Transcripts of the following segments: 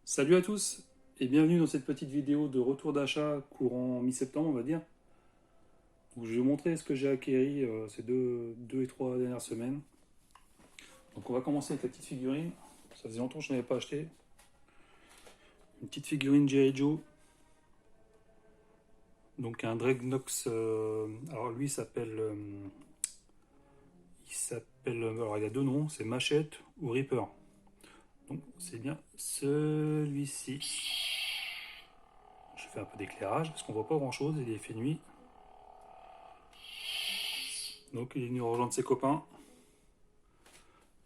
Salut à tous et bienvenue dans cette petite vidéo de retour d'achat courant mi-septembre on va dire. Donc, je vais vous montrer ce que j'ai acquéri ces deux et trois dernières semaines. Donc on va commencer avec la petite figurine. Ça faisait longtemps que je n'avais pas acheté. Une petite figurine G.I. Joe. Donc un Dreadnoks. Alors lui alors il y a deux noms, c'est Machette ou Reaper. Donc c'est bien celui-ci. Je fais un peu d'éclairage parce qu'on voit pas grand chose, il est fait nuit. Donc il est venu rejoindre ses copains.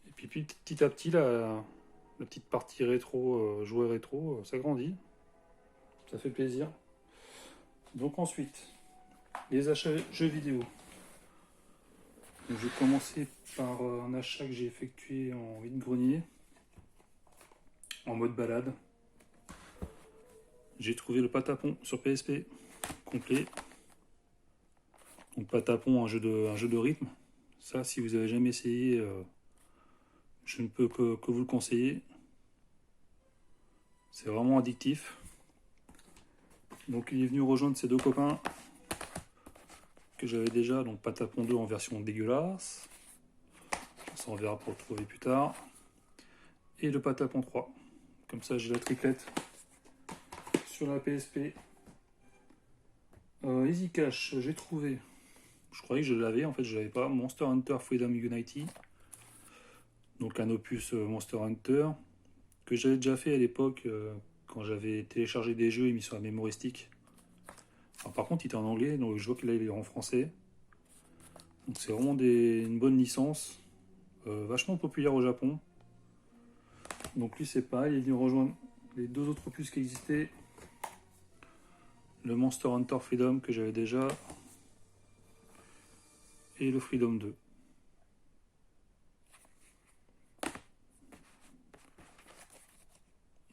Et puis petit à petit, la petite partie rétro, jouet rétro, ça grandit. Ça fait plaisir. Donc ensuite, les achats jeux vidéo. Donc, je vais commencer par un achat que j'ai effectué en vide-grenier, en mode balade. J'ai trouvé le Patapon sur PSP, complet. Donc Patapon, un jeu de rythme. Ça, si vous avez jamais essayé, je ne peux que vous le conseiller. C'est vraiment addictif. Donc il est venu rejoindre ses deux copains que j'avais déjà, donc Patapon 2 en version dégueulasse. Ça on verra pour le trouver plus tard. Et le Patapon 3. Comme ça j'ai la triplette sur la PSP. Easy Cash, j'ai trouvé. Je croyais que je l'avais, en fait je l'avais pas. Monster Hunter Freedom Unity. Donc un opus Monster Hunter que j'avais déjà fait à l'époque quand j'avais téléchargé des jeux et mis sur la mémoristique. Alors, par contre il était en anglais, donc je vois qu'il est en français. Donc c'est vraiment une bonne licence, vachement populaire au Japon. Donc lui c'est pareil, il est venu rejoindre les deux autres opus qui existaient. Le Monster Hunter Freedom que j'avais déjà. Et le Freedom 2.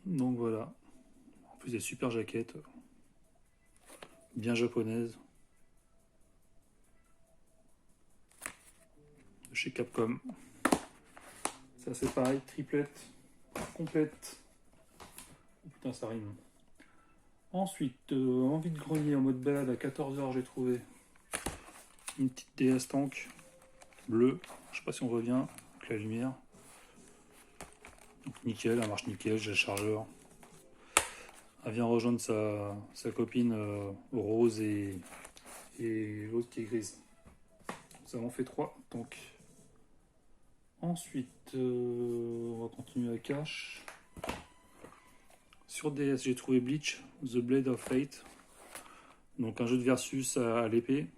Donc voilà. En plus des super jaquettes. Bien japonaises. De chez Capcom. Ça c'est pareil, triplette. Complète. Oh, putain ça rime. Ensuite, en vide-grenier en mode balade à 14h j'ai trouvé une petite DS Tank bleue. Je sais pas si on voit bien avec la lumière. Donc nickel, elle marche nickel, j'ai le chargeur. Elle vient rejoindre sa copine rose et l'autre qui est grise. Ça en fait 3 tanks. Ensuite, on va continuer à cash. Sur DS, j'ai trouvé Bleach, The Blade of Fate. Donc un jeu de versus à l'épée.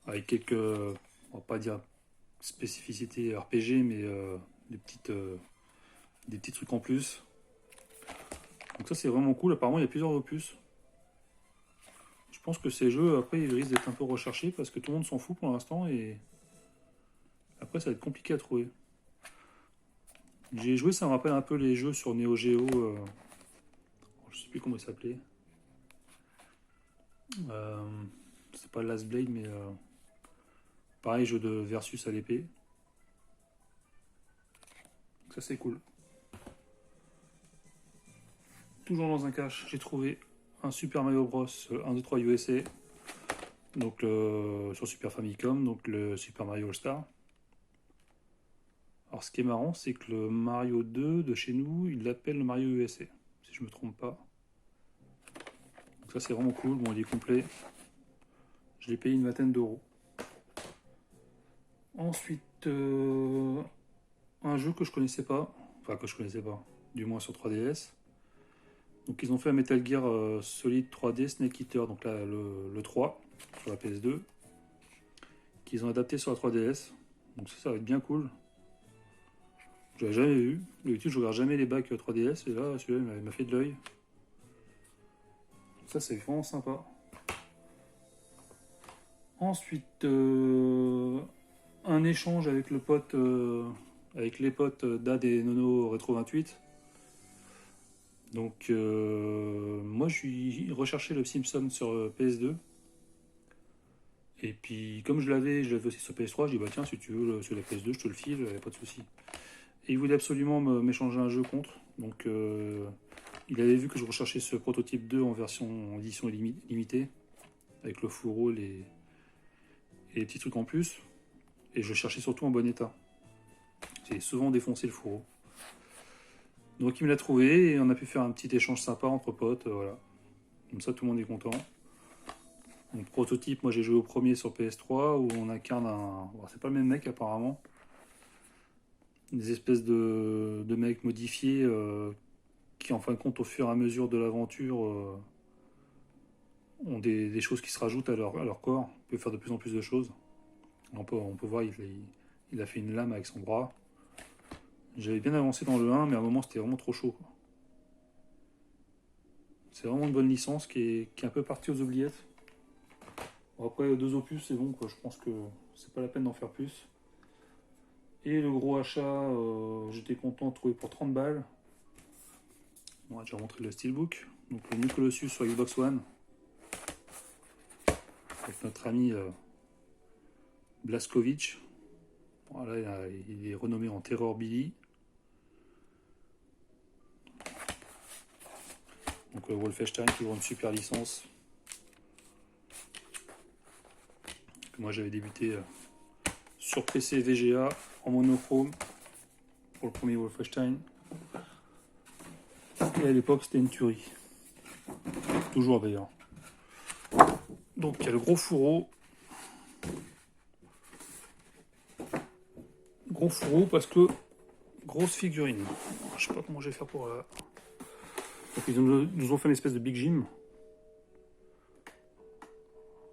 Avec quelques, on va pas dire spécificités RPG, mais des petits trucs en plus. Donc ça c'est vraiment cool, apparemment il y a plusieurs opus. Je pense que ces jeux, après, ils risquent d'être un peu recherchés parce que tout le monde s'en fout pour l'instant et après ça va être compliqué à trouver. J'ai joué, ça me rappelle un peu les jeux sur Neo Geo, je sais plus comment ils s'appelaient. Euh, c'est pas Last Blade, mais pareil, jeu de versus à l'épée. Donc ça c'est cool. Toujours dans un cache, j'ai trouvé un Super Mario Bros 1, 2, 3 USA. Donc sur Super Famicom, donc le Super Mario All Star. Alors ce qui est marrant, c'est que le Mario 2 de chez nous, il l'appelle le Mario USA, si je me trompe pas. Donc ça c'est vraiment cool, bon il est complet. Je l'ai payé une vingtaine d'euros. Ensuite, un jeu que je connaissais pas, enfin que je connaissais pas, du moins sur 3DS. Donc ils ont fait un Metal Gear Solid 3D Snake Eater, donc là le 3 sur la PS2, qu'ils ont adapté sur la 3DS. Donc ça va être bien cool. Je l'avais jamais vu. D'habitude je regarde jamais les bacs 3DS et là celui-là il m'a fait de l'œil. Ça c'est vraiment sympa. Ensuite, un échange avec avec les potes d'Ad et Nono Retro 28. Donc, moi, je recherché le Simpson sur PS2. Et puis, comme je l'avais aussi sur PS3, je dis bah tiens, si tu veux sur la PS2, je te le file, y a pas de souci. Et il voulait absolument m'échanger un jeu contre. Donc il avait vu que je recherchais ce prototype 2 en édition limitée, avec le fourreau et les petits trucs en plus. Et je le cherchais surtout en bon état. J'ai souvent défoncé le fourreau. Donc il me l'a trouvé et on a pu faire un petit échange sympa entre potes, voilà. Comme ça tout le monde est content. Donc prototype, moi j'ai joué au premier sur PS3 où on incarne un... Bon, c'est pas le même mec apparemment. Des espèces de mecs modifiés qui en fin de compte au fur et à mesure de l'aventure ont des choses qui se rajoutent à leur corps. Ils peuvent faire de plus en plus de choses. On peut voir, il a fait une lame avec son bras. J'avais bien avancé dans le 1, mais à un moment c'était vraiment trop chaud, quoi. C'est vraiment une bonne licence qui est un peu partie aux oubliettes. Bon, après, 2 opus, c'est bon, quoi. Je pense que c'est pas la peine d'en faire plus. Et le gros achat, j'étais content de trouver pour 30 balles. On va déjà montrer le Steelbook. Donc le New Colossus sur Xbox One. Avec notre ami Blazkowicz. Voilà, il est renommé en Terror Billy. Donc Wolfenstein, toujours une super licence. Que moi j'avais débuté sur PC VGA en monochrome pour le premier Wolfenstein. Et à l'époque c'était une tuerie. Toujours d'ailleurs. Donc il y a le gros fourreau. Gros fourreau parce que grosse figurine. Je sais pas comment je vais faire pour... Donc ils nous ont fait une espèce de Big Jim.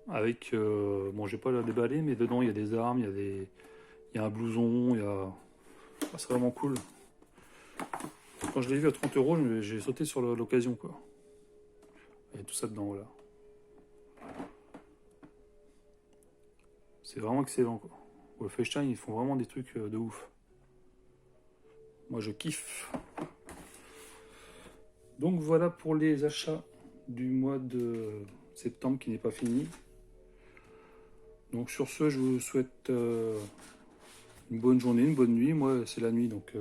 Avec... bon, je vais pas la déballer, mais dedans il y a des armes, il y a un blouson, il y a... Ah, c'est vraiment cool. Quand je l'ai vu à 30 euros, j'ai sauté sur l'occasion, quoi. Il y a tout ça dedans, voilà. C'est vraiment excellent, quoi. Wolfenstein, ils font vraiment des trucs de ouf. Moi, je kiffe. Donc voilà pour les achats du mois de septembre qui n'est pas fini. Donc sur ce, je vous souhaite une bonne journée, une bonne nuit. Moi, c'est la nuit, donc...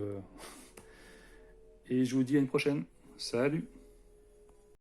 Et je vous dis à une prochaine. Salut!